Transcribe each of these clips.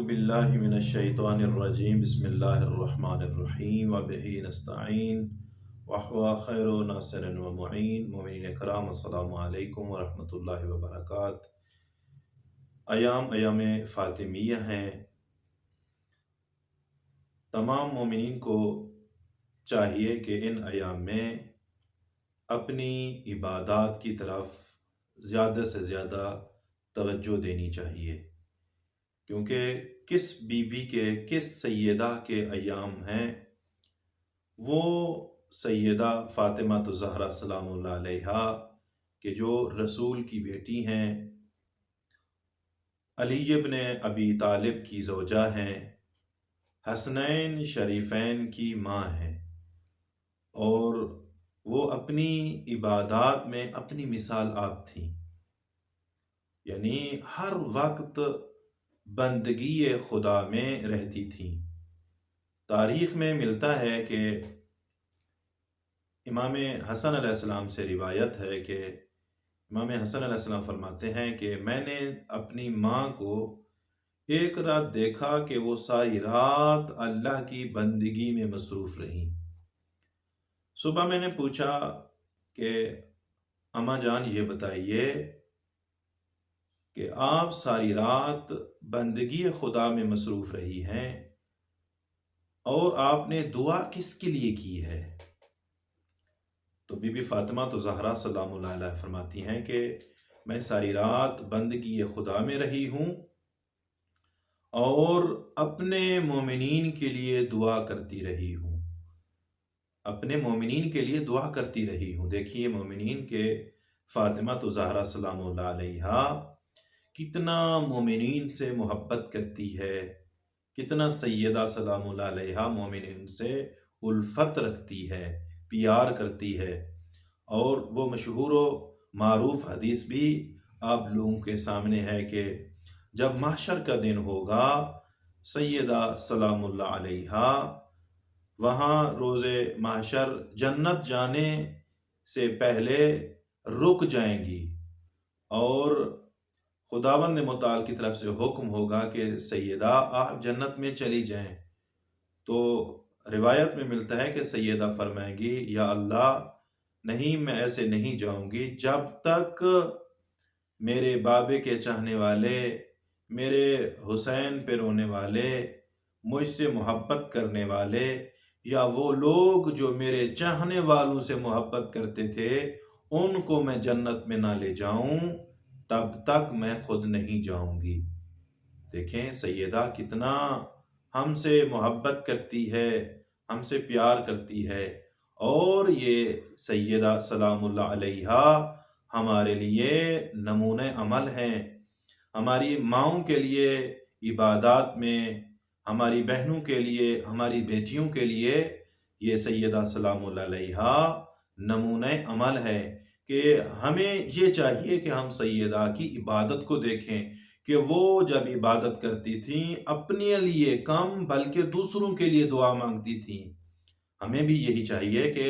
बिल्लाहि मिनश्शैतानिर्रजीम बिस्मिल्लाहिर्रहमानिर्रहीम व बिही नस्तईन व हुवा खैरु नासिरिन व मुईन। मोमिनीन कराम अस्सलामु अलैकुम व रहमतुल्लाहि व बरकात। अयाम फ़ातिमिया हैं। तमाम मोमिनीन को चाहिए कि इन अयाम में अपनी इबादत की तरफ ज़्यादा से ज़्यादा तवज्जो देनी चाहिए, क्योंकि किस बीबी के, किस सैयदा के अयाम हैं, वो सैयदा फ़ातिमा तो ज़हरा सलामुल्लाह अलैहा के जो रसूल की बेटी हैं, अली इब्न अबी तालिब की ज़ौजा हैं, हसनैन शरीफैन की माँ हैं, और वो अपनी इबादत में अपनी मिसाल आप थीं। यानी हर वक्त बंदगी खुदा में रहती थीं। तारीख़ में मिलता है कि इमाम हसन अलैहिस्सलाम से रिवायत है कि इमाम हसन अलैहिस्सलाम फरमाते हैं कि मैंने अपनी माँ को एक रात देखा कि वो सारी रात अल्लाह की बंदगी में मसरूफ़ रहीं। सुबह मैंने पूछा कि अम्मा जान ये बताइए कि आप सारी रात बंदगी खुदा में मसरूफ़ रही हैं और आपने दुआ किसके लिए की है? तो बीबी फ़ातिमा तो ज़हरा सलामुल्लाह अलैहा फरमाती हैं कि मैं सारी रात बंदगी खुदा में रही हूँ और अपने मोमिनीन के लिए दुआ करती रही हूँ। अपने मोमिनीन के लिए दुआ करती रही हूँ। देखिए मोमिनीन के फ़ातिमा तो ज़हरा सलामुल्लाह अलैहा कितना मोमिनीन से मोहब्बत करती है, कितना सैयदा सलामुल्लाह अलैहा मोमिनीन से उल्फत रखती है, प्यार करती है। और वो मशहूर व मारूफ हदीस भी आप लोगों के सामने है कि जब महशर का दिन होगा, सैयदा सलामुल्लाह अलैहा वहाँ रोज़े महशर जन्नत जाने से पहले रुक जाएंगी और खुदावंद मुताल की तरफ से हुक्म होगा कि सैयदा आप जन्नत में चली जाएं। तो रिवायत में मिलता है कि सैयदा फरमाएंगी, या अल्लाह, नहीं, मैं ऐसे नहीं जाऊंगी जब तक मेरे बाबे के चाहने वाले, मेरे हुसैन पे रोने वाले, मुझसे मोहब्बत करने वाले, या वो लोग जो मेरे चाहने वालों से मोहब्बत करते थे, उनको मैं जन्नत में ना ले जाऊं, तब तक मैं खुद नहीं जाऊंगी। देखें सैयदा कितना हमसे मोहब्बत करती है, हमसे प्यार करती है। और ये सैयदा सलामुल्लाह अलैहा हमारे लिए नमूने अमल हैं। हमारी माँओं के लिए इबादत में, हमारी बहनों के लिए, हमारी बेटियों के लिए ये सैयदा सलामुल्लाह अलैहा नमूने अमल है कि हमें ये चाहिए कि हम सैयदा की इबादत को देखें कि वो जब इबादत करती थीं अपने लिए कम बल्कि दूसरों के लिए दुआ मांगती थीं। हमें भी यही चाहिए कि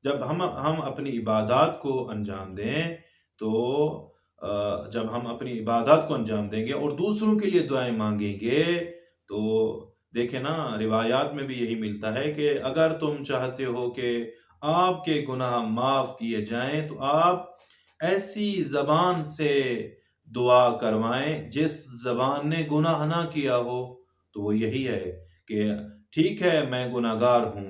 जब हम अपनी इबादत को अंजाम दें, तो जब हम अपनी इबादत को अंजाम देंगे और दूसरों के लिए दुआएं मांगेंगे, तो देखें ना, रिवायात में भी यही मिलता है कि अगर तुम चाहते हो कि आपके गुनाह माफ़ किए जाएं, तो आप ऐसी ज़बान से दुआ करवाएं जिस ज़बान ने गुनाह ना किया हो। तो वो यही है कि ठीक है, मैं गुनाहगार हूँ,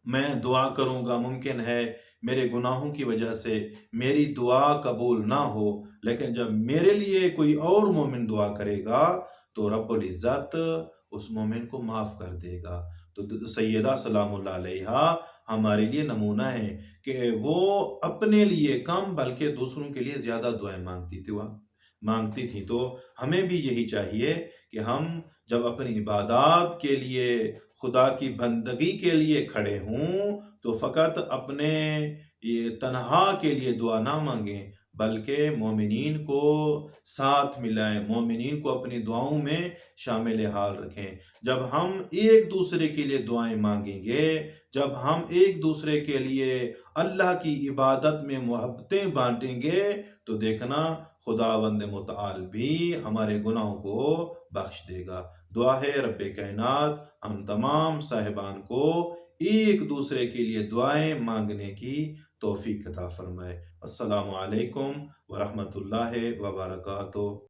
मैं दुआ करूँगा, मुमकिन है मेरे गुनाहों की वजह से मेरी दुआ कबूल ना हो, लेकिन जब मेरे लिए कोई और मोमिन दुआ करेगा, तो रब्बुल इज़्ज़त उस मोमिन को माफ़ कर देगा। तो सैयदा सलामुल्लाह अलैहा हमारे लिए नमूना है कि वो अपने लिए कम बल्कि दूसरों के लिए ज़्यादा दुआएँ माँगती थी। तो हमें भी यही चाहिए कि हम जब अपनी इबादत के लिए, खुदा की बंदगी के लिए खड़े हों, तो फ़कत अपने ये तन्हा के लिए दुआ ना मांगें, बल्कि मोमिनीन को साथ मिलाएं, मोमिनीन को अपनी दुआओं में शामिल हाल रखें। जब हम एक दूसरे के लिए दुआएं मांगेंगे, जब हम एक दूसरे के लिए अल्लाह की इबादत में मोहब्बतें बांटेंगे, तो देखना खुदावंद मुतआल भी हमारे गुनाहों को बख्श देगा। दुआ है रब्बे कायनात हम तमाम साहिबान को एक दूसरे के लिए दुआएं मांगने की तौफीक अता फरमाए। अस्सलामु अलैकुम व रहमतुल्लाहि व बरकातुहू।